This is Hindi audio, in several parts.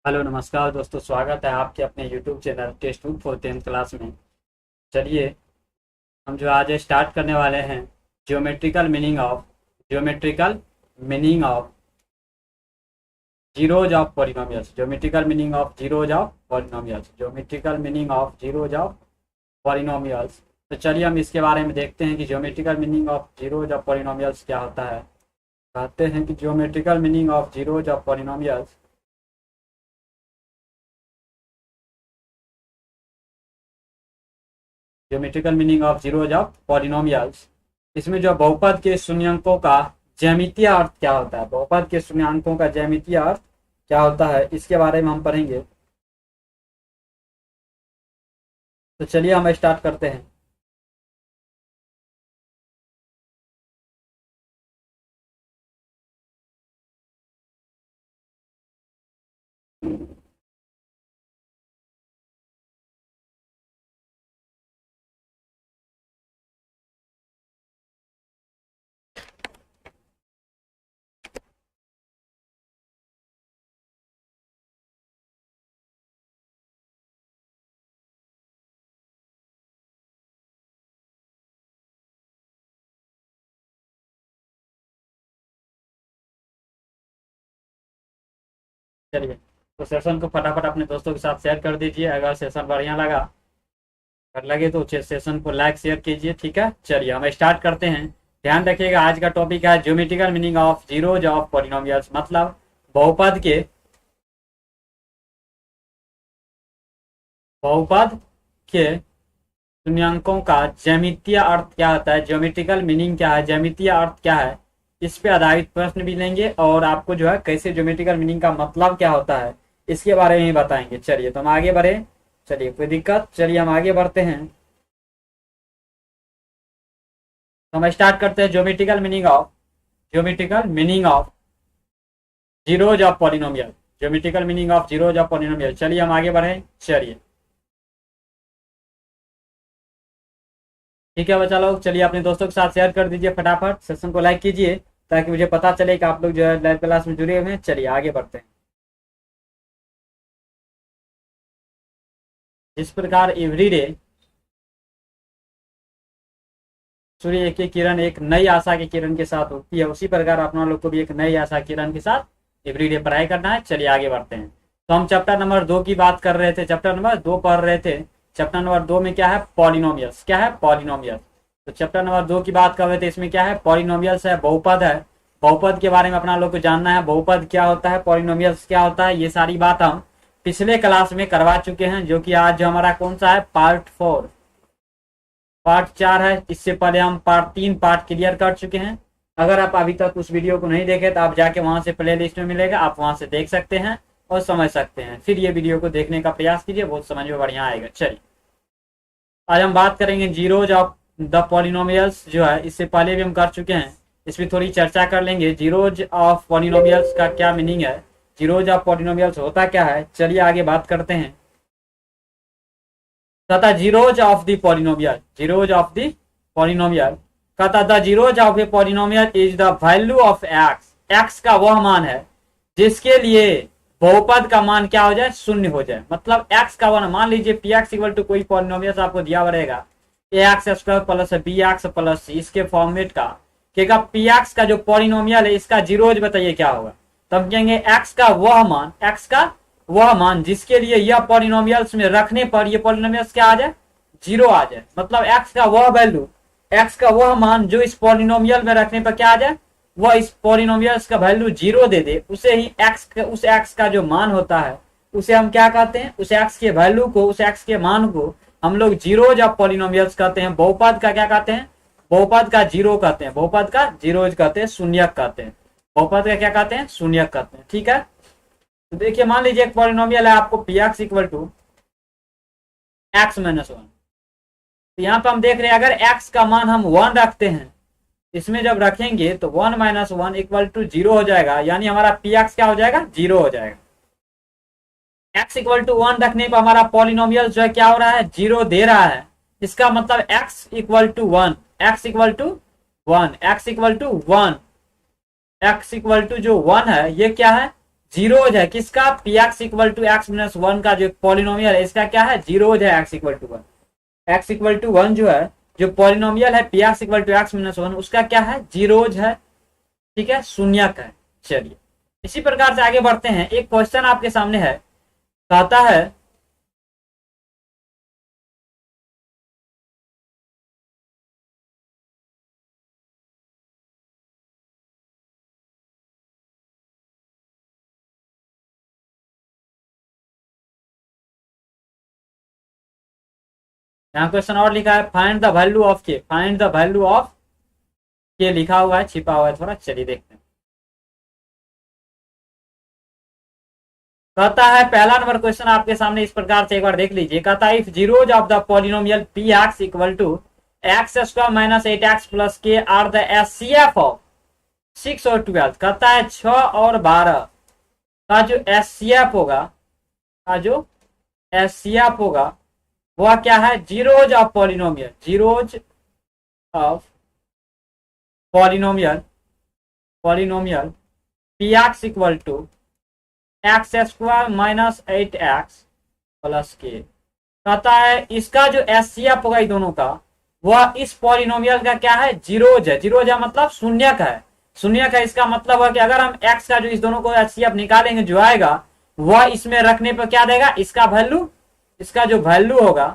हेलो नमस्कार दोस्तों, स्वागत है आपके अपने YouTube channel test book for 10th class में। चलिए हम जो आज स्टार्ट करने वाले हैं geometrical meaning of zeros of polynomials. तो चलिए हम इसके बारे में देखते हैं कि geometrical meaning of zeros of polynomials क्या होता है। कहते हैं कि geometrical meaning of zeros of polynomials geometrical meaning of zeros of polynomials इसमें जो बहुपद के शून्यंकों का ज्यामितीय अर्थ क्या होता है, बहुपद के शून्यंकों का ज्यामितीय अर्थ क्या होता है, इसके बारे में हम पढ़ेंगे। तो चलिए हम स्टार्ट करते हैं। चलिए तो सेशन को फटाफट अपने दोस्तों के साथ शेयर कर दीजिए। अगर सेशन बढ़िया लगा, अगर लगे तो सेशन को लाइक शेयर कीजिए। ठीक है, चलिए हम स्टार्ट करते हैं। ध्यान रखिएगा, आज का टॉपिक है geometrical meaning of zeros of polynomials, मतलब बहुपद के बहुपद के शून्यंकों का ज्यामितीय अर्थ क्या होता है, ज्योमेट्रिकल मीनिंग क्या है, ज्यामितीय अर्थ क्या है, इस पे आधारित प्रश्न भी लेंगे और आपको जो है कैसे ज्योमेट्रिकल मीनिंग का मतलब क्या होता है इसके बारे में ही बताएंगे। चलिए तो हम आगे बढ़े। चलिए कोई दिक्कत, चलिए हम आगे बढ़ते हैं। तो हम स्टार्ट करते हैं geometrical meaning of zeros of polynomial. चलिए हम आगे बढ़े। चलिए ठीक है बच्चा लोग, चलिए अपने दोस्तों के साथ शेयर कर दीजिए, फटाफट सेशन को लाइक कीजिए ताकि मुझे पता चले कि आप लोग जो है लाइव क्लास में जुड़े हुए हैं। चलिए आगे बढ़ते हैं। जिस प्रकार एवरीडे सूर्य की किरण एक नई आशा की किरण के साथ होती है, उसी प्रकार अपना लोग को भी एक नई आशा किरण के साथ एवरीडे पढ़ाई करना है। चलिए आगे बढ़ते हैं। तो हम चैप्टर नंबर 2 की बात कर रहे थे, चैप्टर नंबर 2 पढ़ रहे थे। चैप्टर नंबर 2 में क्या है, पॉलिनोमियल्स। क्या है, पॉलिनोमियल्स। तो चैप्टर नंबर 2 की बात कर रहे थे, इसमें क्या है, पॉलिनोमियल्स है, बहुपद है। बहुपद के बारे में अपना लोग को जानना है, बहुपद क्या होता है, पॉलिनोमियल्स क्या होता है, ये सारी बात हम पिछले क्लास में करवा चुके हैं, जो कि आज जो हमारा कौन सा है, पार्ट 4 है। इससे पहले हम पार्ट क्लियर कर चुके हैं। अगर आप अभी तक उस वीडियो को नहीं देखे तो आप जाके वहां से प्ले लिस्ट में मिलेगा, आप वहां से देख सकते हैं और समझ सकते हैं। फिर ये वीडियो को देखने का प्रयास कीजिए, बहुत समझ में बढ़िया आएगा। चलिए आज हम बात करेंगे जीरोज ऑफ द पॉलिनोमियल्स, जो है इससे पहले भी हम कर चुके हैं, इसमें थोड़ी चर्चा कर लेंगे। जीरोज ऑफ पॉलिनोमियल्स का क्या मीनिंग है, जीरोज ऑफ पॉलिनोमियल्स होता क्या है, चलिए आगे बात करते हैं। तथा जीरोज ऑफ द पॉलिनोमियल कहता the zeros of a polynomial is the value of x. X का वह मान है जिसके लिए बहुपद का मान क्या हो जाए, शून्य हो जाए। मतलब एक्स का वन, मान लीजिए पी एक्स इक्वल टू कोई पॉलिनोमियल आपको दिया रहेगा A X square plus B X plus C, इसके फॉर्मेट का कहेगा पी एक्स का जो पॉलिनोमियल है इसका जीरोज बताइए क्या होगा। तब कहेंगे एक्स का वह मान जिसके लिए यह पॉलिनोमियल्स में रखने पर ये पॉलिनोमियल्स क्या आ जाए, जीरो आ जाए। मतलब एक्स का वह वैल्यू, एक्स का वह मान जो इस पॉलिनोमियल में रखने पर क्या आ जाए, वह इस पॉलिनोमियल्स का वैल्यू जीरो दे दे, उसे ही उस एक्स का जो मान होता है उसे हम क्या कहते हैं, उस एक्स के वैल्यू को, उस एक्स के मान को हम लोग जीरोज ऑफ पॉलिनोमियल्स कहते हैं। बहुपद का क्या कहते हैं, बहुपद का जीरो कहते हैं, बहुपद का जीरोज कहते हैं, शून्यक कहते हैं। बहुपद का क्या कहते हैं, शून्यक कहते हैं। ठीक है, तो देखिए मान लीजिए एक पॉलिनोमियल है आपको P X equal to X minus 1। तो यहाँ पे हम देख रहे हैं अगर एक्स का मान हम 1 रखते हैं, इसमें जब रखेंगे तो 1 माइनस 1 इक्वल टू 0 हो जाएगा, यानी हमारा पी एक्स क्या हो जाएगा, 0 हो जाएगा। एक्स इक्वल टू 1 रखने पर हमारा पॉलिनोमियल जो है क्या हो रहा है, 0 दे रहा है। इसका मतलब X equal to 1, X equal to 1, X equal to 1, X equal to जो 1 है ये क्या है, जीरोज है किसका, P X equal to X minus one का जो पॉलिनोमियल है इसका क्या है, जीरोज है X equal to one. X equal to one जो है, जो पॉलिनोमियल है P X equal to X minus one, उसका क्या है, जीरोज है, ठीक है, शून्यक है। चलिए इसी प्रकार से आगे बढ़ते हैं। एक क्वेश्चन आपके सामने है, कहता है यहाँ क्वेश्चन और लिखा है, फाइंड द वैल्यू ऑफ के, फाइंड द वैल्यू ऑफ के लिखा हुआ है, छिपा हुआ है थोड़ा, चलिए देखते हैं। कहता है पहला नंबर क्वेश्चन आपके सामने इस प्रकार से, एक बार देख लीजिए। कहता है if zeros of the polynomial P X equal to X square minus 8x plus K are the HCF of 6 और 12। कहता है 6 और 12 का जो एचसीएफ होगा, का जो एचसीएफ होगा वह क्या है, zeros of polynomial, zeros of polynomial, polynomial P X equal to X square minus 8x plus K. कहता है इसका जो एचसीएफ होगा इन दोनों का, वह इस पॉलिनोमियल का क्या है, जीरोज है। जीरोज है मतलब शून्यक है, शून्यक है। इसका मतलब है कि अगर हम x का जो इस दोनों को एचसीएफ निकालेंगे जो आएगा वह इसमें रखने पर क्या देगा, इसका वैल्यू, इसका जो वैल्यू होगा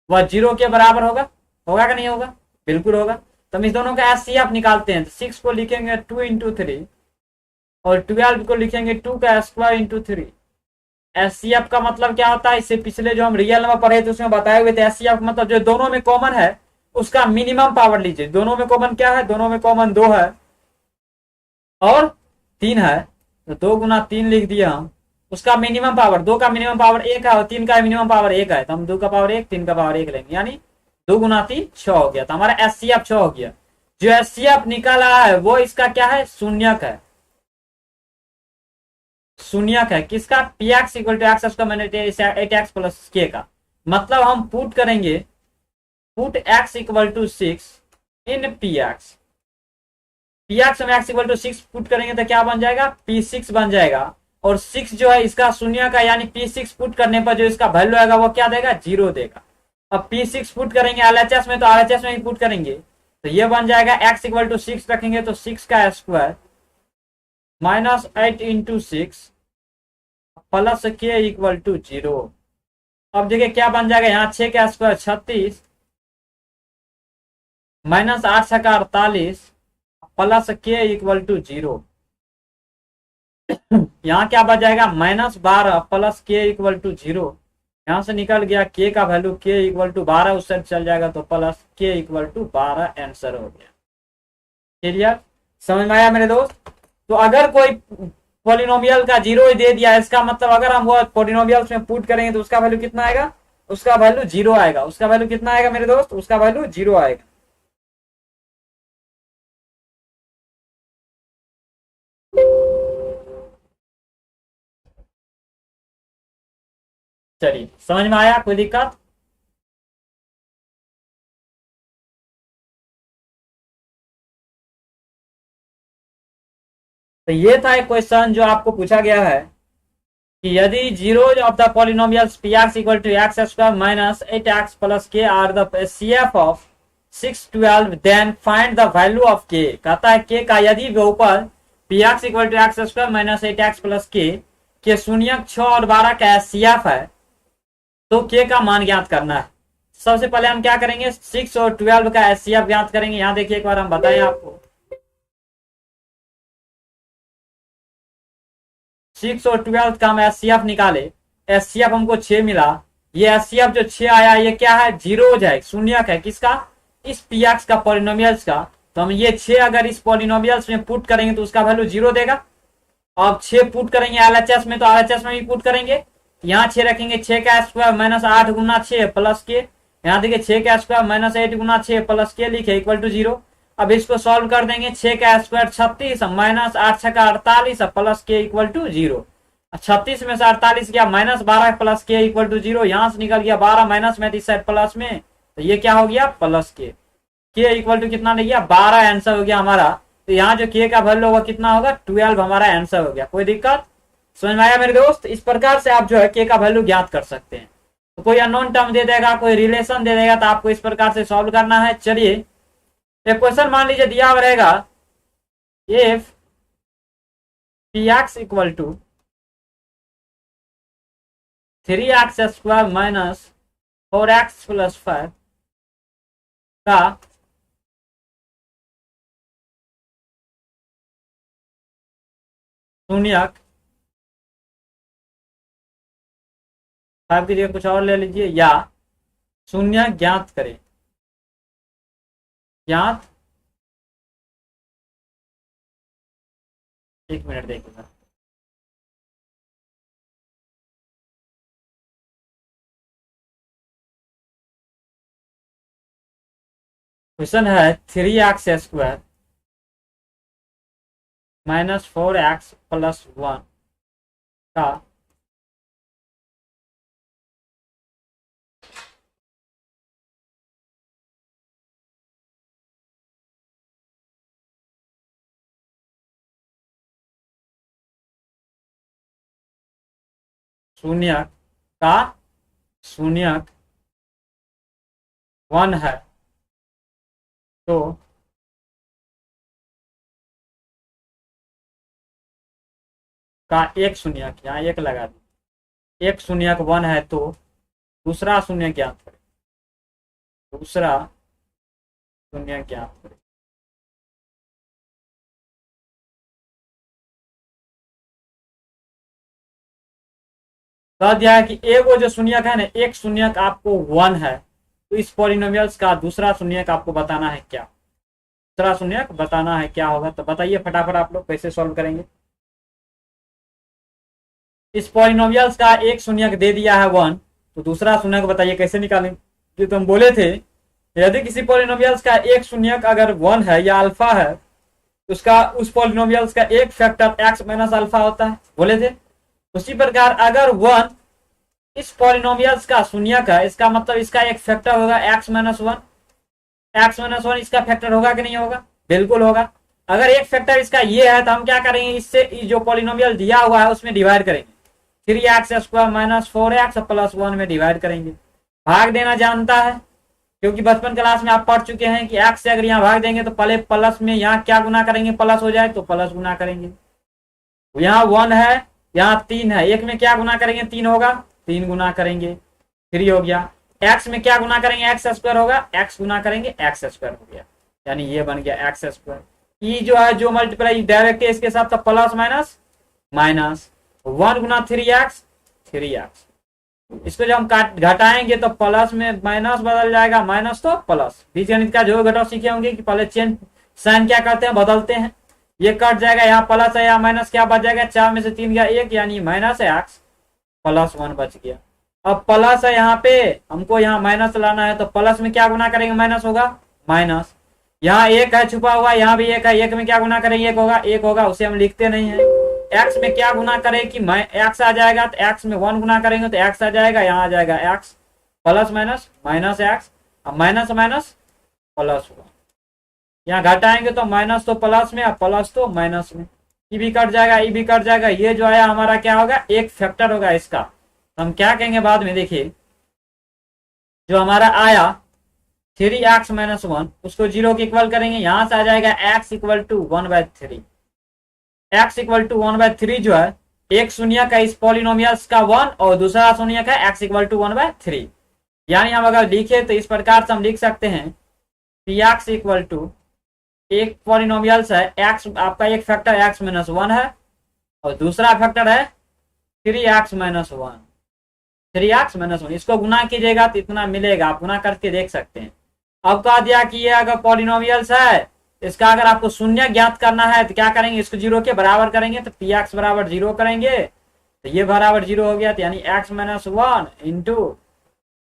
वह जीरो के बराबर होगा। होगा कि नहीं होगा, बिल्कुल होगा। तो हम इस दोनों का एचसीएफ निकालते हैं। 6 को लिखेंगे 2 इंटू 3 और 12 को लिखेंगे 2 का स्क्वायर इंटू 3। एचसीएफ का मतलब क्या होता है, इससे पिछले जो हम रियल में पढ़े थे उसमें बताए हुए थे। एचसीएफ मतलब जो दोनों में कॉमन है उसका मिनिमम पावर लीजिए। दोनों में कॉमन क्या है, दोनों में कॉमन 2 है और 3 है, तो 2 गुना 3 लिख दिया हम। उसका मिनिमम पावर, 2 का मिनिमम पावर 1 है और 3 का मिनिमम पावर 1 है, तो हम 2 का पावर 1 3 का पावर 1 लेंगे, यानी 2 गुना 3 6 हो गया। तो हमारा एचसीएफ 6 हो गया। जो एचसीएफ निकाला है वो इसका क्या है, शून्यक है, शून्यक है। किसका, P X equal to X square minus 8x plus K का। मतलब हम पुट करेंगे, put x equal to 6 in P X. P X में x इक्वल टू 6 पुट करेंगे तो क्या बन जाएगा, p6 बन जाएगा। और 6 जो है इसका शून्य का, यानी p6 पुट करने पर जो इसका वैल्यू आएगा वो क्या देगा, 0 देगा। अब p6 पुट करेंगे एलएचएस में, तो आरएचएस में ही पुट करेंगे, तो ये बन जाएगा x इक्वल टू 6 रखेंगे तो 6 का स्क्वायर माइनस 8 इंटू 6 प्लस के इक्वल टू 0। अब देखिए क्या बन जाएगा, यहाँ 6 का स्क्वायर 36 माइनस 8 का 48 प्लस के इक्वल टू 0। यहाँ क्या बच जाएगा, माइनस 12 प्लस के इक्वल टू 0। यहाँ से निकल गया के का वैल्यू, के इक्वल टू 12 उस साइड चल जाएगा तो प्लस के इक्वल टू 12 आंसर हो गया। क्लियर, समझ में आया मेरे दोस्त। तो अगर कोई पॉलिनोमियल का जीरो ही दे दिया, इसका मतलब अगर हम वो पॉलिनोमियल में पुट करेंगे तो उसका वैल्यू कितना आएगा, उसका वैल्यू 0 आएगा। उसका वैल्यू कितना आएगा मेरे दोस्त, उसका वैल्यू 0 आएगा। चलिए समझ में आया, कोई दिक्कत। तो ये था एक क्वेश्चन जो आपको पूछा गया है कि यदि zeros of the polynomials P X equal to X square minus 8x plus K are the HCF of 6 12 then find the value of K. कहता है के का यदि ऊपर P X equal to X square minus 8x plus K शून्यक 6 और 12 का एचसीएफ है तो के का मान ज्ञात करना है। सबसे पहले हम क्या करेंगे, 6 और 12 का एचसीएफ ज्ञात करेंगे। यहाँ देखिए एक बार हम बताएं आपको, 6 और 12 का हम एचसीएफ निकाले, एचसीएफ हमको 6 मिला। ये एचसीएफ जो 6 आया ये क्या है, जीरोज है, शून्यक है। किसका, इस पी एक्स का पॉलिनोमियल्स का। तो हम ये 6 अगर इस पॉलिनोमियल्स में पुट करेंगे तो उसका वैल्यू 0 देगा। अब 6 पुट करेंगे एलएचएस में तो एलएचएस में भी पुट करेंगे। यहाँ 6 रखेंगे, 6 का स्क्वायर माइनस 8 गुना 6 प्लस के। यहाँ देखिए 6 का स्क्वायर माइनस 8 गुना 6 प्लस के लिखे इक्वल टू 0। अब इसको सॉल्व कर देंगे, 6 का स्क्वायर 36 माइनस 8 का 48 प्लस के इक्वल टू 0। 36 में से 48 गया माइनस 12 प्लस के इक्वल टू 0। यहाँ से निकल गया 12 माइनस में इस साइड प्लस में, तो ये क्या हो गया, प्लस के इक्वल टू कितना ले गया, 12 आंसर हो गया हमारा तो यहाँ जो k का वैल्यू होगा कितना होगा 12 हमारा आंसर हो गया। कोई दिक्कत समझ में आया मेरे दोस्त? इस प्रकार से आप जो है k का वैल्यू ज्ञात कर सकते हैं। तो कोई अननोन टर्म दे देगा, कोई रिलेशन दे देगा, तो आपको इस प्रकार से सॉल्व करना है। चलिए एक क्वेश्चन मान लीजिए दिया हुआ रहेगा, if px equal to 3x² minus 4x plus 5 का शून्यक, 5 की जगह कुछ और ले लीजिए, या शून्य ज्ञात करें। ज्ञात, एक मिनट देखिएगा, क्वेश्चन है 3x² माइनस 4x प्लस 1 का शून्यक का शून्यक 1 है, तो का एक शून्यक, यहाँ एक लगा दी, एक शून्यक 1 है, तो दूसरा शून्य ज्ञात करें। दूसरा शून्य ज्ञात करें। कह दिया है कि एक वो जो शून्यक है ना, एक शून्यक आपको 1 है, तो इस पॉलिनोमियल्स का दूसरा शून्यक आपको बताना है क्या, दूसरा शून्यक बताना है क्या होगा। तो बताइए फटाफट आप लोग कैसे सॉल्व करेंगे। इस पॉलिनोमियल्स का एक शून्यक दे दिया है 1, तो दूसरा शून्यक बताइए कैसे निकालेंगे। जो तुम बोले थे यदि किसी पॉलिनोमियल्स का एक शून्यक अगर 1 है या अल्फा है, उसका उस पॉलिनोमियल्स का एक फैक्टर x माइनस अल्फा होता है, बोले थे। उसी प्रकार अगर 1 इस पॉलिनोमियल्स का शून्यक है, इसका मतलब इसका एक फैक्टर होगा x माइनस 1। x माइनस 1 इसका फैक्टर होगा कि नहीं होगा? बिल्कुल होगा। अगर एक फैक्टर इसका ये है तो हम क्या करेंगे, इससे जो पॉलिनोमियल दिया हुआ है उसमें डिवाइड करेंगे, 3x² माइनस 4x प्लस 1 में डिवाइड करेंगे। भाग देना जानता है, क्योंकि बचपन क्लास में आप पढ़ चुके हैं कि x से अगर यहाँ भाग देंगे तो पहले प्लस में यहाँ क्या गुना करेंगे, प्लस हो जाए तो प्लस गुना करेंगे। यहाँ 1 है, यहाँ 3 है, एक में क्या गुना करेंगे, 3 होगा, 3 गुना करेंगे, 3 हो गया। x में क्या गुना करेंगे, x² होगा, x गुना करेंगे, x² हो गया, यानी ये बन गया x²। ई जो है जो मल्टीप्लाई डायरेक्ट है इसके साथ, तो प्लस माइनस माइनस, 1 गुना 3x, 3x। इसको जब हम घटाएंगे तो प्लस में माइनस बदल जाएगा, माइनस तो प्लस। बीजगणित का जो घटाव सीखे होंगे कि पहले चेंज साइन क्या करते हैं, बदलते हैं। ये कट जाएगा, यहाँ प्लस है, यहाँ माइनस, क्या बच जाएगा, 4 में से 3 गया 1, यानी माइनस x प्लस 1 बच गया। अब प्लस है यहाँ पे, हमको यहाँ माइनस लाना है, तो प्लस में क्या गुना करेंगे, माइनस होगा, माइनस। यहाँ 1 है छुपा हुआ, यहाँ भी 1 है, 1 में क्या गुना करेंगे, 1 होगा, 1 होगा, उसे हम लिखते नहीं है। x में क्या गुना करें कि x आ जाएगा, तो x में 1 गुना करेंगे तो x आ जाएगा, यहाँ आ जाएगा x plus minus minus x, अब माइनस माइनस प्लस हुआ। यहाँ घटाएंगे तो माइनस तो प्लस में, अब प्लस तो माइनस में, ई भी कट जाएगा, ई भी कट जाएगा। ये जो आया हमारा क्या होगा, एक फैक्टर होगा इसका। तो हम क्या कहेंगे बाद में, देखिए जो हमारा आया 3x माइनस 1, उसको 0 के इक्वल करेंगे, यहां से आ जाएगा x equal to 1/3। x equal to 1/3 जो है एक शून्य का इस पॉलिनोमियल्स का 1 और दूसरा शून्य का x इक्वल टू 1/3। यानी हम अगर लिखे तो इस प्रकार से हम लिख सकते हैं px इक्वल टू, एक पॉलिनोमियल्स है x, आपका एक फैक्टर x माइनस 1 है और दूसरा फैक्टर है 3x माइनस 1, 3x माइनस 1। इसको गुना कीजिएगा तो इतना मिलेगा, आप गुना करके देख सकते हैं। अब कह दिया कि ये अगर पॉलिनोमियल्स है, इसका अगर आपको शून्य ज्ञात करना है तो क्या करेंगे, इसको 0 के बराबर करेंगे, तो px बराबर 0 करेंगे, तो ये बराबर 0 हो गया, तो यानी x minus 1 into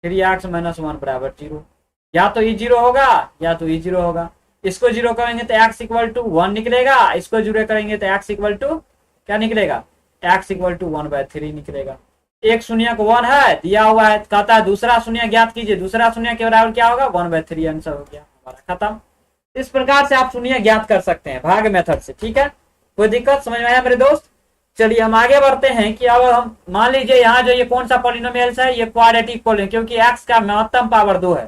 3x minus 1 बराबर 0। या तो ये 0 होगा या तो ये 0 होगा। इसको 0 करेंगे तो x इक्वल टू 1 निकलेगा, इसको 0 करेंगे तो x इक्वल टू क्या निकलेगा, x इक्वल टू 1/3 निकलेगा। एक शून्य को 1 है दिया हुआ है, कहता है दूसरा शून्य ज्ञात कीजिए, दूसरा शून्य के बराबर क्या होगा, 1/3। आंसर हो गया हमारा, खत्म। इस प्रकार से आप शून्य ज्ञात कर सकते हैं भाग मेथड से। ठीक है, कोई दिक्कत समझ में आया मेरे दोस्त? चलिए हम आगे बढ़ते हैं कि अब हम मान लीजिए यहाँ जो ये कौन सा पॉलिनोमियल है, ये क्वाड्रेटिक पॉलिनोमियल, क्योंकि x का महत्तम पावर 2 है,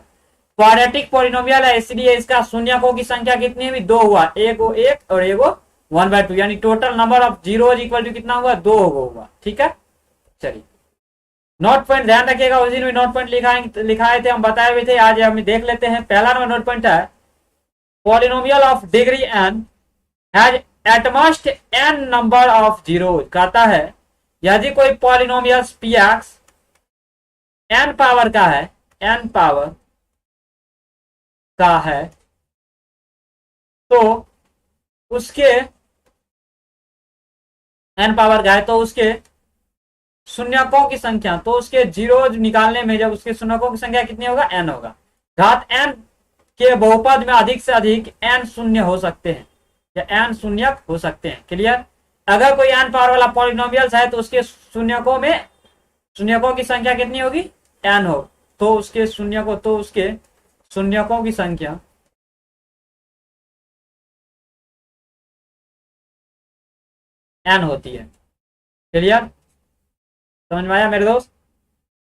क्वाड्रेटिक पॉलिनोमियल है, इसलिए इसका शून्यकों की संख्या कितनी हुई? 2 हुआ, एगो 1 और एगो 1/2, यानी total number of zeros equal to कितना हुआ? 2 होगा। ठीक है, चलिए नोट पॉइंट ध्यान रखिएगा, उस दिन भी नोट पॉइंट लिखाए थे, हम बताए हुए थे, आज हम देख लेते हैं। पहला नंबर नोट पॉइंट है polynomial of degree n has at most n number of zeros. कहता है यदि कोई पॉलिनोमियल px n पावर का है, n पावर का है, तो उसके n पावर का है तो उसके शून्यकों की संख्या, तो उसके जीरोज निकालने में जब उसके शून्यकों की संख्या कितनी होगा? n होगा। घात n के बहुपद में अधिक से अधिक n शून्य हो सकते हैं या n शून्यक हो सकते हैं। क्लियर? अगर कोई n पावर वाला पॉलिनोमियल है तो उसके शून्यकों में शून्यकों की संख्या कितनी होगी? n हो, तो उसके शून्यकों की संख्या n होती है। क्लियर? समझ में आया मेरे दोस्त?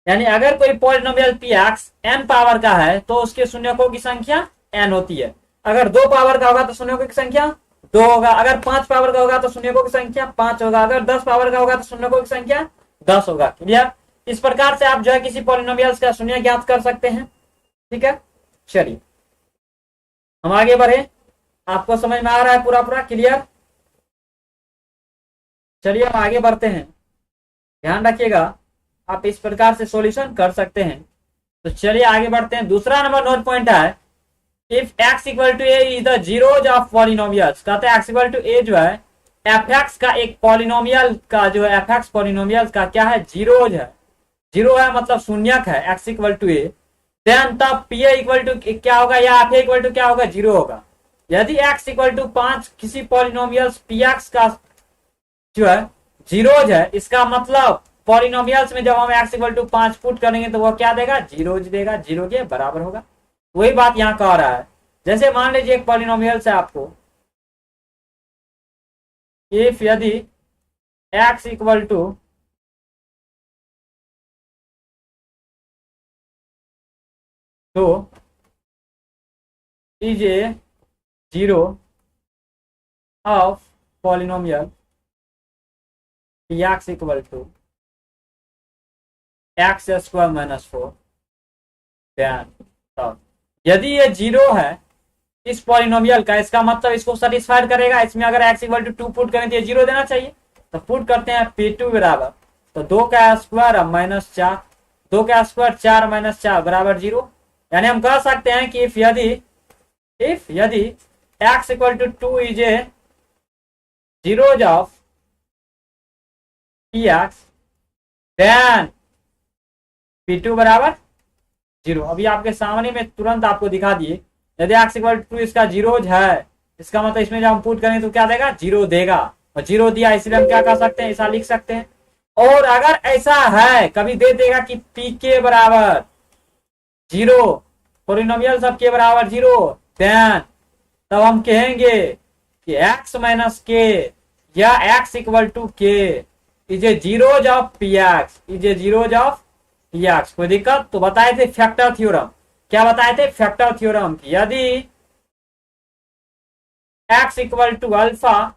यानी अगर कोई पॉलिनोमियल px n पावर का है तो उसके शून्यकों की संख्या n होती है। अगर 2 पावर का होगा तो शून्यकों की संख्या 2 होगा, अगर 5 पावर का होगा तो शून्यकों की संख्या 5 होगा, अगर 10 पावर का होगा तो शून्यकों की संख्या 10 होगा। क्लियर? इस प्रकार से आप जो है किसी पॉलिनोमियल का शून्य ज्ञात कर सकते हैं। ठीक है, चलिए हम आगे बढ़े, आपको समझ में आ रहा है पूरा? क्लियर? चलिए हम आगे बढ़ते हैं, ध्यान रखिएगा, आप इस प्रकार से सॉल्यूशन कर सकते हैं। तो चलिए आगे बढ़ते हैं। दूसरा नंबर नोट पॉइंट है if x equal to a is the zeros of polynomials. कहते हैं x इक्वल टू a जो है fx का एक पॉलिनोमियल का जो है fx पॉलिनोमियल का क्या है? जीरोज है। जीरो है मतलब शून्यक है x equal to a, then तब pa इक्वल टू क्या होगा या f इक्वल टू क्या होगा? 0 होगा। यदि x इक्वल टू 5 किसी पॉलिनोमियल px का जो है जीरोज है, इसका मतलब पॉलिनोमियल्स में जब हम x इक्वल टू 5 पुट करेंगे तो वो क्या देगा? जीरोज देगा, 0 के बराबर होगा। वही बात यहाँ कह रहा है। जैसे मान लीजिए एक पॉलिनोमियल्स है आपको, इफ यदि x equal to 2 is a zero of polynomial x equal to x square minus 4, then यदि ये 0 है इस पॉलिनोमियल का, इसका मतलब इसको सेटिस्फाइड करेगा। इसमें अगर x इक्वल टू 2 पुट करें तो ये 0 देना चाहिए, तो पुट करते हैं p2 बराबर, तो 2 का स्क्वायर माइनस 4, 2 का स्क्वायर 4 माइनस 4 बराबर 0। यानी हम कह सकते हैं कि इफ यदि x equal to 2 is a zeros of px, then p2 बराबर 0। अभी आपके सामने में तुरंत आपको दिखा दिए, यदि x इक्वल टू इसका जीरोज है, इसका मतलब इसमें जब हम पुट करें तो क्या देगा? 0 देगा, और 0 दिया इसलिए हम क्या कर सकते हैं? ऐसा लिख सकते हैं। और अगर ऐसा है कभी दे देगा कि pk बराबर 0, पॉलिनोमियल सब के बराबर 0, देन तब हम कहेंगे कि x माइनस k या x equal to k is a zeros of px, is a zeros of px। कोई दिक्कत? तो बताए थे फैक्टर थ्योरम। क्या बताए थे? Factor theorem. यदि x equal to alpha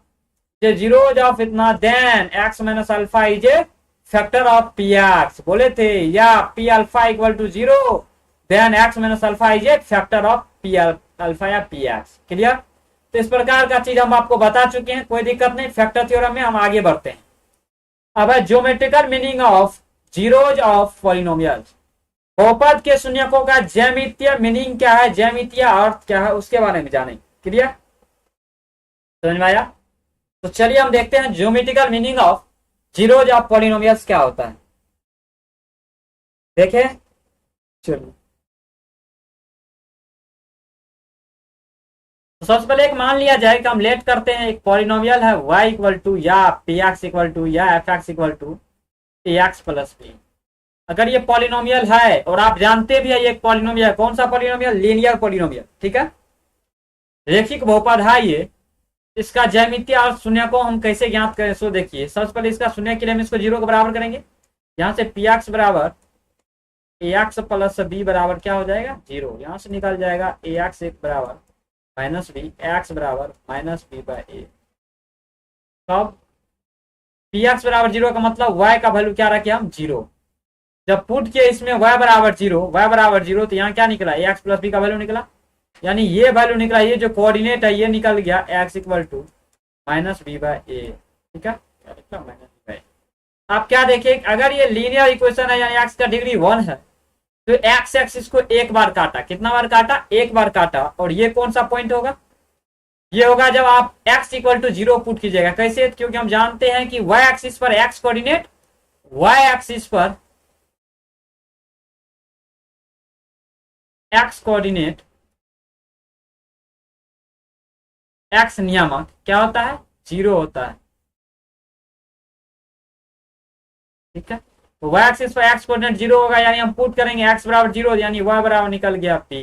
is a zeros of इतना, then x minus alpha is a factor of px बोले थे, या p alpha equal to 0, then x minus alpha is a factor of p alpha या px। क्लियर? तो इस प्रकार का चीज हम आपको बता चुके हैं, कोई दिक्कत नहीं। फैक्टर थ्योरम में हम आगे बढ़ते हैं। अब है geometrical meaning of zeros of polynomials. बहुपद के शून्यकों का ज्यामितीय मीनिंग क्या है, ज्यामितीय अर्थ क्या है, उसके बारे में जानेंगे। क्लियर? समझ में आया? तो चलिए हम देखते हैं geometrical meaning of zeros of polynomials क्या होता है। देखें, चलिए तो सबसे पहले एक मान लिया जाए कि हम लेट करते हैं एक पॉलिनोमियल है y इक्वल टू या px इक्वल टू या fx equal to ax plus b। अगर ये पॉलिनोमियल है और आप जानते भी है ये एक पॉलिनोमियल, कौन सा पॉलिनोमियल? Linear polynomial. ठीक है, रेखिक बहुपद है ये, इसका ज्यामितीय और शून्य को हम कैसे ज्ञात करें, सो देखिए सबसे पहले इसका शून्य के लिए हम इसको 0 के बराबर करेंगे। यहाँ से पी एक्स बराबर ए एक्स प्लस बी बराबर क्या हो जाएगा 0, यहाँ से निकल जाएगा ए एक्स एक बराबर माइनस बी, एक्स बराबर माइनस बी बाई ए। तब पी एक्स बराबर 0 का मतलब y का वैल्यू क्या रखे हम 0। जब पुट किए इसमें y बराबर 0, तो यहाँ क्या निकला ए एक्स प्लस बी का वैल्यू निकला, यानी ये वैल्यू निकला, ये जो कोऑर्डिनेट है ये निकल गया x equal to minus B by A. ठीक है, माइनस बी बाई। आप क्या देखिए, अगर ये लीनियर इक्वेशन है यानी x का डिग्री 1 है, तो x एक्सिस को एक बार काटा, कितना बार काटा, एक बार काटा, और ये कौन सा पॉइंट होगा, ये होगा जब आप x इक्वल टू 0 पुट कीजिएगा। कैसे, क्योंकि हम जानते हैं कि y एक्सिस पर x कोऑर्डिनेट, y एक्सिस पर x कोऑर्डिनेट, x नियामक क्या होता है 0 होता है। ठीक है, तो y एक्सिस पर x कोऑर्डिनेट 0 होगा, यानी हम पुट करेंगे x बराबर 0, यानी y बराबर निकल गया p,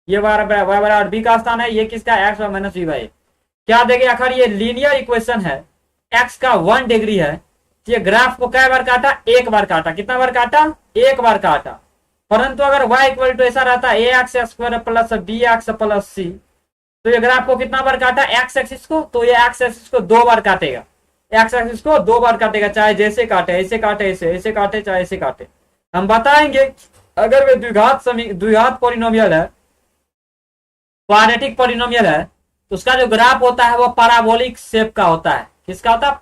ये y बराबर b का स्थान है, ये किसका x by minus B by. क्या देंगे, अगर ये लीनियर इक्वेशन है, x का 1 डिग्री है, तो ये ग्राफ को कै बार काटा, एक बार काटा, कितना बार काटा, एक बार काटा। परंतु अगर y इक्वल टू ऐसा रहता है A X square plus B X plus C, तो ये ग्राफ को कितना बार काटा, एक्स एक्सिस को, तो ये एक्स एक्सिस को 2 बार काटेगा, एक्स एक्सिस को 2 बार काटेगा, चाहे जैसे काटे, ऐसे काटे, ऐसे काटे, चाहे ऐसे काटे। हम बताएंगे अगर वे द्विघात पॉलिनोमियल है, क्वाड्रेटिक पॉलिनोमियल है, तो उसका जो ग्राफ होता है वो पैराबोलिक शेप का होता है। किसका होता है,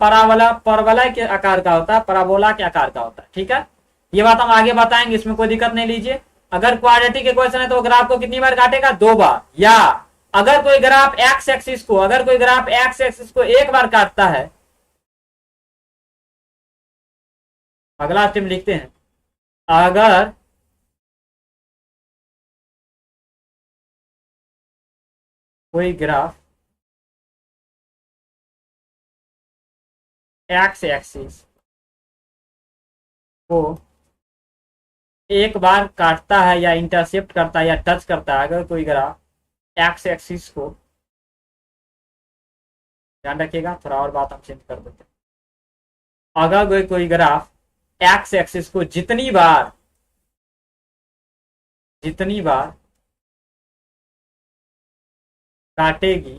परवलय के आकार का होता है, पैराबोला के आकार का होता है। ठीक है, ये बात हम आगे बताएंगे, इसमें कोई दिक्कत नहीं लीजिए। अगर क्वाड्रेटिक इक्वेशन है तो ग्राफ को कितनी बार काटेगा, 2 बार। या अगर कोई ग्राफ एक्स एक्सिस को एक बार काटता है, अगला स्टेप लिखते हैं, अगर कोई ग्राफ एक्स एक्सिस को एक बार काटता है या इंटरसेप्ट करता है या टच करता है, अगर कोई ग्राफ एक्स एक्सिस को, ध्यान रखिएगा, थोड़ा और बात हम चेंज कर देते हैं, अगर कोई ग्राफ एक्स एक्सिस को जितनी बार काटेगी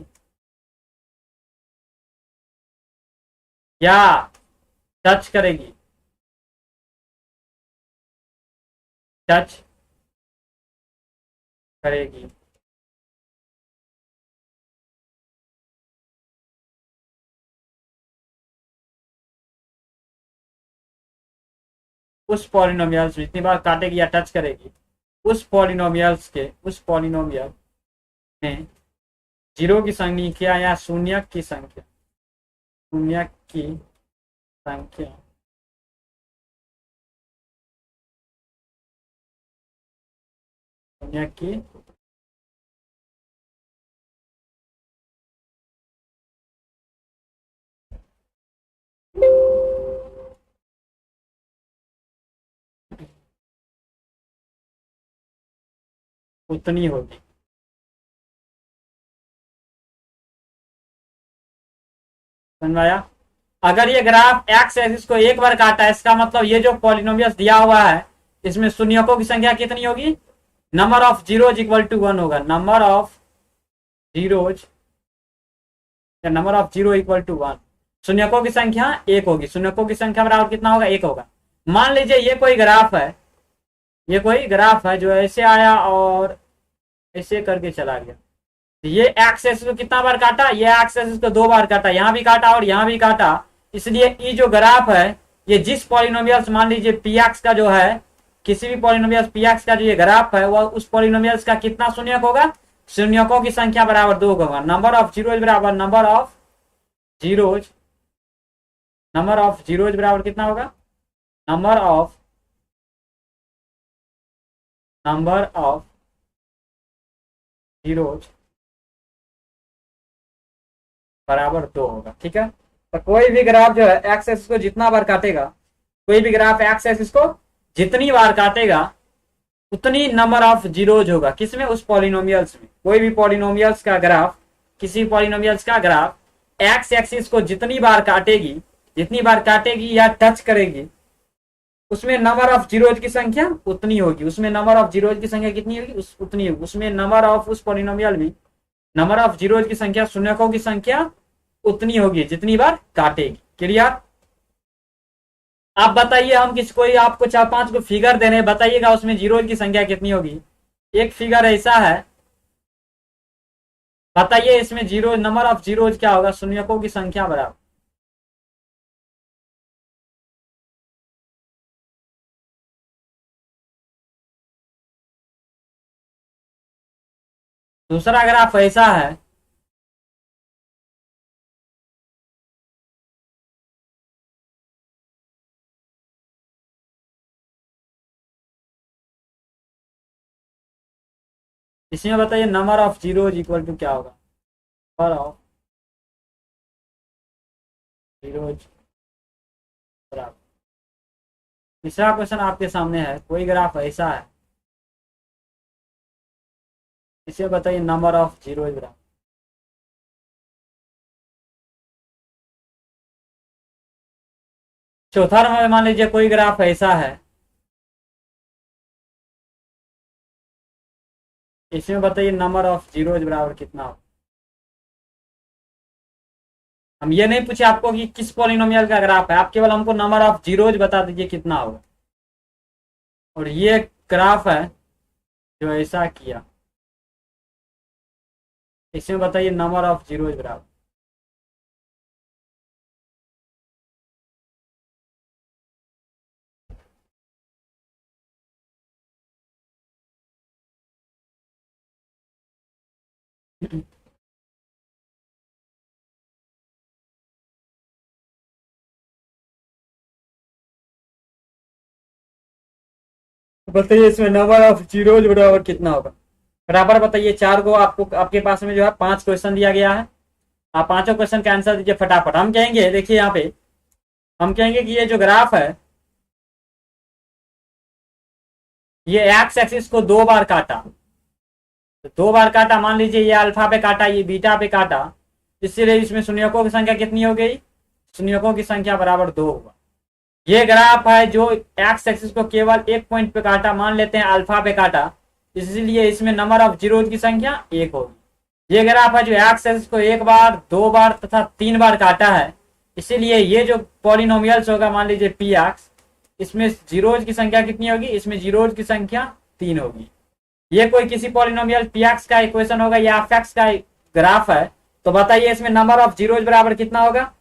या टच करेगी, उस पॉलिनोमियल्स जितनी बार काटेगी या टच करेगी, उस पॉलिनोमियल में 0 की संख्या या शून्य की संख्या उतनी होगी। समझ आया, अगर ये ग्राफ एक्स एक्सिस को एक बार काटा है, इसका मतलब ये जो पॉलिनोमियल दिया हुआ है इसमें शून्यकों की संख्या कितनी होगी, number of zeros equal to 1 होगा, number of zero equal to 1। शून्यकों की संख्या 1 होगी, शून्यकों की संख्या बराबर कितना होगा, 1 होगा। मान लीजिए ये कोई ग्राफ है जो ऐसे आया और ऐसे करके चला गया, ये एक्स एक्सिस को कितना बार काटा, ये एक्स एक्सिस को 2 बार काटा, यहां भी काटा और यहां भी काटा। इसलिए ये जो ग्राफ है, ये जिस पॉलिनोमियल्स, मान लीजिए पी एक्स का जो है, किसी भी पॉलिनोमियल्स पी एक्स का जो ये ग्राफ है, वह उस पॉलिनोमियल्स का कितना शून्यक होगा, शून्यकों की संख्या बराबर 2 होगा। नंबर ऑफ जीरोज बराबर नंबर ऑफ जीरोज बराबर कितना होगा, नंबर ऑफ जीरोज बराबर 2 होगा। ठीक है, तो कोई भी ग्राफ जो है एक्स एक्सिस को जितना बार काटेगा, कोई भी ग्राफ एक्स एक्सिस को जितनी बार काटेगा उतनी नंबर ऑफ जीरोज होगा, किसमें, उस पॉलिनोमियल्स में। कोई भी पॉलिनोमियल्स का ग्राफ किसी पॉलिनोमियल्स का ग्राफ एक्स एक्सिस को जितनी बार काटेगी या टच करेगी, उसमें नंबर ऑफ जीरोज की संख्या उतनी होगी। उसमें नंबर ऑफ जीरोज की संख्या कितनी होगी? उतनी होगी। उसमें नंबर ऑफ, उस पॉलिनोमियल में नंबर ऑफ जीरोज की संख्या, शून्यकों की संख्या उतनी होगी जितनी बार काटेगी। क्लियर? आप बताइए, हम किसी कोई आपको 4-5 को फिगर दे रहे हैं, बताइएगा उसमें जीरोज की संख्या कितनी होगी। एक फिगर ऐसा है, बताइए इसमें जीरो, नंबर ऑफ जीरोज क्या होगा? शून्यकों की संख्या बराबर। दूसरा ग्राफ ऐसा है, इसमें बताइए number of zeros equal to क्या होगा? नंबर ऑफ जीरोज बराबर। तीसरा क्वेश्चन आपके सामने है, कोई ग्राफ ऐसा है, इसे बताइए नंबर ऑफ जीरोज बराबर। चौथा नंबर मान लीजिए कोई ग्राफ ऐसा है, इसमें बताइए नंबर ऑफ जीरोज बराबर कितना हो। हम ये नहीं पूछे आपको कि किस पॉलिनोमियल का ग्राफ है, आप केवल हमको नंबर ऑफ जीरोज बता दीजिए कितना होगा। और ये ग्राफ है जो ऐसा किया, इसमें बताइए नंबर ऑफ जीरोज बराबर। बताइए इसमें नंबर ऑफ जीरोज बराबर कितना होगा। बराबर बताइए। चार को आपको, आपके पास में जो है 5 क्वेश्चन दिया गया है, आप पांचों क्वेश्चन का आंसर दीजिए फटाफट। हम कहेंगे, देखिए यहाँ पे हम कहेंगे कि ये जो ग्राफ है, ये एक्स एक्सिस को 2 बार काटा, तो 2 बार काटा, मान लीजिए ये अल्फा पे काटा, ये बीटा पे काटा, इसलिए इसमें शून्यकों की संख्या कितनी हो गई? शून्यकों की संख्या बराबर 2 होगा। ये ग्राफ है जो एक्स एक्सिस को केवल एक पॉइंट पे काटा, मान लेते हैं अल्फा पे काटा, इसलिए इसमें नंबर ऑफ जीरोज की संख्या 1 होगी। ये ग्राफ है जो एक्स एक्सिस को 1 बार, 2 बार तथा 3 बार काटा है, इसीलिए ये जो पॉलिनोमियल्स होगा, मान लीजिए पी एक्स, इसमें जीरोज की संख्या कितनी होगी? इसमें जीरोज की संख्या 3 होगी। ये कोई किसी पॉलिनोमियल पी एक्स का इक्वेशन होगा या एफ एक्स का ग्राफ है, तो बताइए इसमें नंबर ऑफ जीरोज बराबर कितना होगा?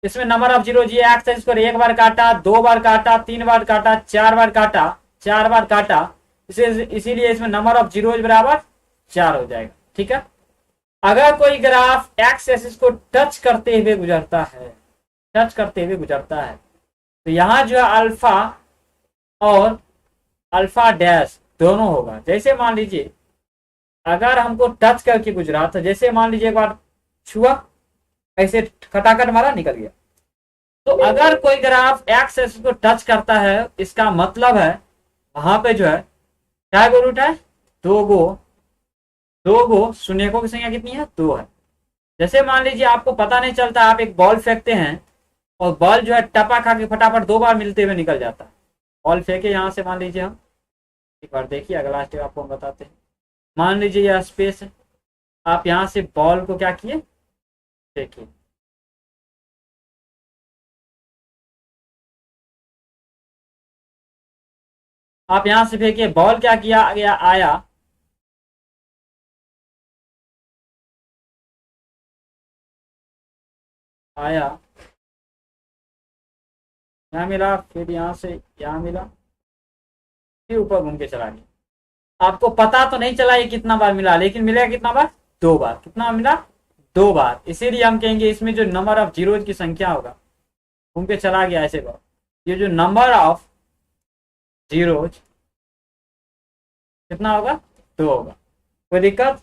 इसमें नंबर ऑफ जीरो, ये एक्स है, इसको 1 बार काटा, 2 बार काटा, 3 बार काटा, 4 बार काटा, 4 बार काटा, इसीलिए इसमें नंबर ऑफ जीरोज बराबर 4 हो जाएगा। ठीक है। अगर कोई ग्राफ एक्स एक्सिस को टच करते हुए गुजरता है, तो यहां जो है अल्फा और अल्फा डैश दोनों होगा। जैसे मान लीजिए अगर हमको टच करके गुजरा, तो जैसे मान लीजिए एक बार छुआ, ऐसे खटाखट मारा, निकल गया। तो अगर कोई ग्राफ एक्स एक्सिस को टच करता है, इसका मतलब है वहां पे जो है क्या गो रूट है? 2 गो शून्यकों की संख्या कितनी है? 2 है। जैसे मान लीजिए आपको पता नहीं चलता, आप एक बॉल फेंकते हैं और बॉल जो है टपा खा के फटाफट 2 बार मिलते हुए निकल जाता है। बॉल फेंके यहाँ से, मान लीजिए हम एक बार देखिए, अगला स्टेप आपको हम बताते हैं। मान लीजिए यह स्पेस है, आप यहाँ से बॉल को क्या किए? देखिए, आप यहां से फेंके, बॉल क्या किया? गया, आया, यहाँ मिला, फिर यहां से यहाँ मिला, फिर ऊपर घूम के चला गया। आपको पता तो नहीं चला ये कितना बार मिला, लेकिन मिलेगा कितना बार? 2 बार। कितना मिला? 2 बार। इसीलिए हम कहेंगे इसमें जो नंबर ऑफ जीरोज की संख्या होगा, घूम के चला गया ऐसे बार, ये जो नंबर ऑफ जीरोज कितना होगा? 2 होगा। कोई दिक्कत?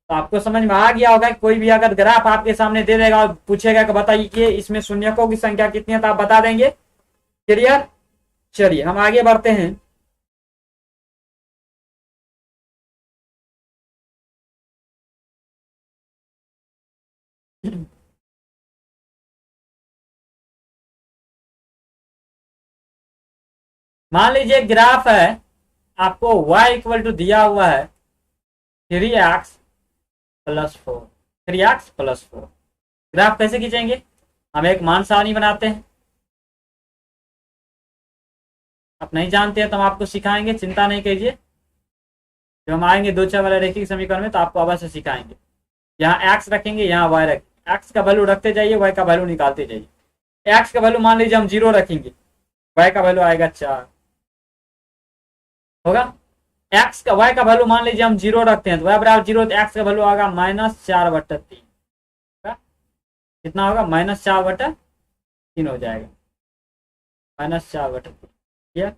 तो आपको समझ में आ गया होगा। कोई भी अगर ग्राफ आपके सामने दे देगा और पूछेगा कि बताइए कि इसमें शून्यकों की संख्या कितनी है, तो आप बता देंगे। क्लियर? चलिए हम आगे बढ़ते हैं। मान लीजिए ग्राफ है, आपको y इक्वल टू दिया हुआ है 3x+4, 3x+4। ग्राफ कैसे खींचेंगे? हम एक मान सारणी बनाते हैं। आप नहीं जानते हैं तो हम आपको सिखाएंगे, चिंता नहीं कीजिए। जब हम आएंगे दो चर वाले रैखिक समीकरण में तो आपको अवश्य सिखाएंगे। यहाँ x रखेंगे, यहाँ y रखेंगे, x का वैल्यू रखते जाइए, y का वैल्यू निकालते जाइए। x का वैल्यू मान लीजिए हम 0 रखेंगे, y का वैल्यू आएगा 4 होगा। y का वैल्यू मान लीजिए हम 0 रखते हैं तो y बराबर 0, तो x का वैल्यू आएगा -4/3। कितना होगा? -4/3 हो जाएगा, -4/3। ठीक है।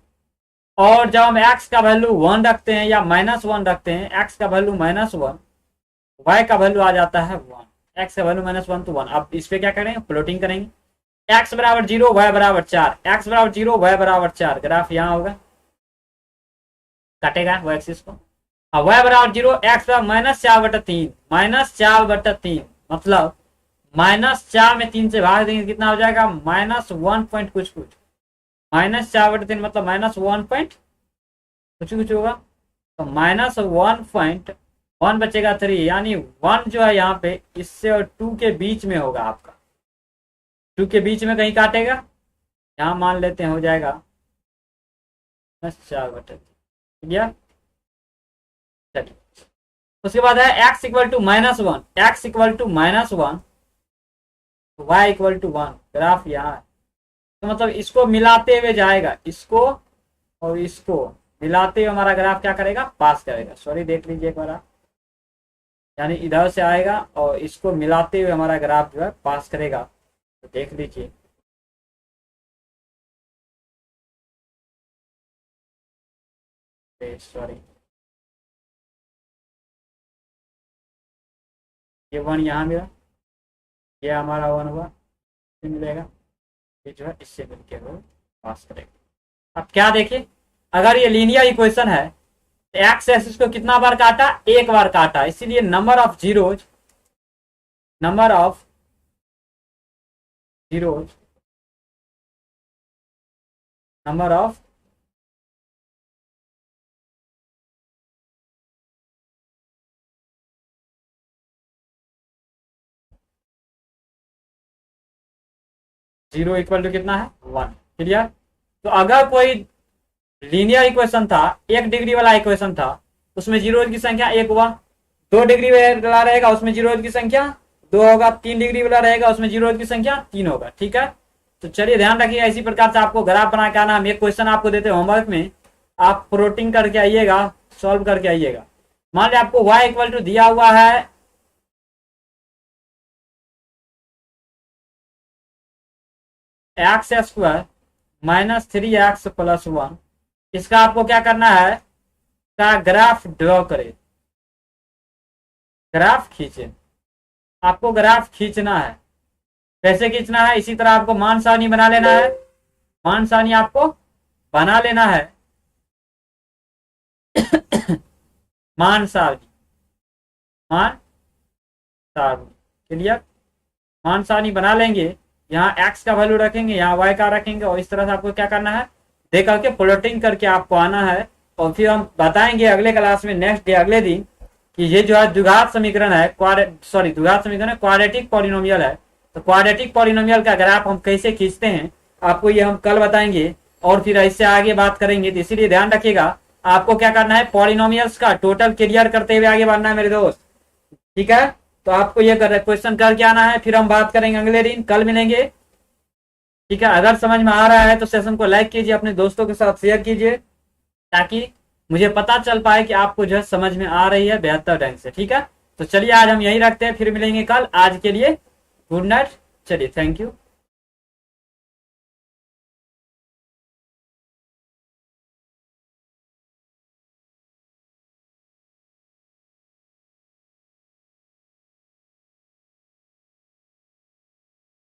और जब हम x का वैल्यू 1 रखते हैं या -1 रखते हैं, x का वैल्यू -1, y का वैल्यू आ जाता है 1, x का वैल्यू -1 तो 1। अब इस पे क्या करेंगे? प्लॉटिंग करेंगे। x बराबर 0, y बराबर 4, x बराबर 0, y बराबर 4। ग्राफ यहाँ होगा, काटेगा वो एक्सिस को। अब y बराबर 0, x बराबर -4/3, -4/3 मतलब -4 में 3 से भाग देंगे, कितना हो जाएगा? -1 पॉइंट कुछ कुछ। -4/3 मतलब -1 पॉइंट कुछ कुछ होगा, तो -1.1 बचेगा 3, यानी 1 जो है यहाँ पे इससे और 2 के बीच में होगा आपका। 2 के बीच में कहीं काटेगा, यहाँ मान लेते हैं हो जाएगा -4/3। ठीक है। चलिए उसके बाद है x equal to -1, x equal to -1, y equal to 1। Graph यहाँ है, तो मतलब इसको मिलाते हुए जाएगा, इसको और इसको मिलाते हुए हमारा ग्राफ क्या करेगा? पास करेगा। सॉरी, देख लीजिए एक बार आप, यानी इधर से आएगा और इसको मिलाते हुए हमारा ग्राफ जो है पास करेगा। तो देख लीजिए, सॉरी, ये 1 यहाँ मिला, ये हमारा 1 हुआ, मिलेगा, ये जो है इससे मिलके वो पास करेगा। अब क्या देखिए, अगर ये लीनियर इक्वेशन है तो एक्स एक्सिस को कितना बार काटा? एक बार काटा, इसीलिए number of zeros number of zero equal to कितना है? 1। क्लियर। तो अगर कोई लीनियर इक्वेशन था, 1 डिग्री वाला इक्वेशन था, उसमें जीरोज की संख्या 1 हुआ। 2 डिग्री वाला रहेगा, उसमें जीरोज की संख्या 2 होगा। 3 डिग्री वाला रहेगा, उसमें जीरोज की संख्या 3 होगा। ठीक है। तो चलिए ध्यान रखिएगा, इसी प्रकार से आपको ग्राफ बना के आना। हम एक क्वेश्चन आपको देते हैं होमवर्क में, आप प्लॉटिंग करके आइएगा, सॉल्व करके आइएगा। मान लिया आपको y इक्वल टू दिया हुआ है x² -3x+1। इसका आपको क्या करना है? का ग्राफ ड्रॉ करें, ग्राफ खींचे। आपको ग्राफ खींचना है। कैसे खींचना है? इसी तरह आपको मान सारणी बना लेना है। मान सारणी आपको बना लेना है। मान सारणी क्लियर। मान सारणी बना लेंगे, यहाँ x का वैल्यू रखेंगे, यहाँ y का रखेंगे, और इस तरह से आपको क्या करना है? दे करके प्लॉटिंग करके आपको आना है। और फिर हम बताएंगे अगले क्लास में, नेक्स्ट डे अगले दिन, कि ये जो है द्विघात समीकरण है, द्विघात समीकरण है, क्वाड्रेटिक पॉलिनोमियल है। तो क्वाड्रेटिक पॉलिनोमियल का ग्राफ हम कैसे खींचते हैं आपको ये हम कल बताएंगे, और फिर इससे आगे बात करेंगे। तो इसीलिए ध्यान रखिएगा, आपको क्या करना है? पॉलिनोमियल्स का टोटल क्लियर करते हुए आगे बढ़ना है मेरे दोस्त। ठीक है। तो आपको ये क्वेश्चन करके आना है, फिर हम बात करेंगे अगले दिन, कल मिलेंगे। ठीक है। अगर समझ में आ रहा है तो सेशन को लाइक कीजिए, अपने दोस्तों के साथ शेयर कीजिए, ताकि मुझे पता चल पाए कि आपको जो है समझ में आ रही है बेहतर ढंग से। ठीक है। तो चलिए आज हम यही रखते हैं, फिर मिलेंगे कल। आज के लिए गुड नाइट। चलिए, थैंक यू।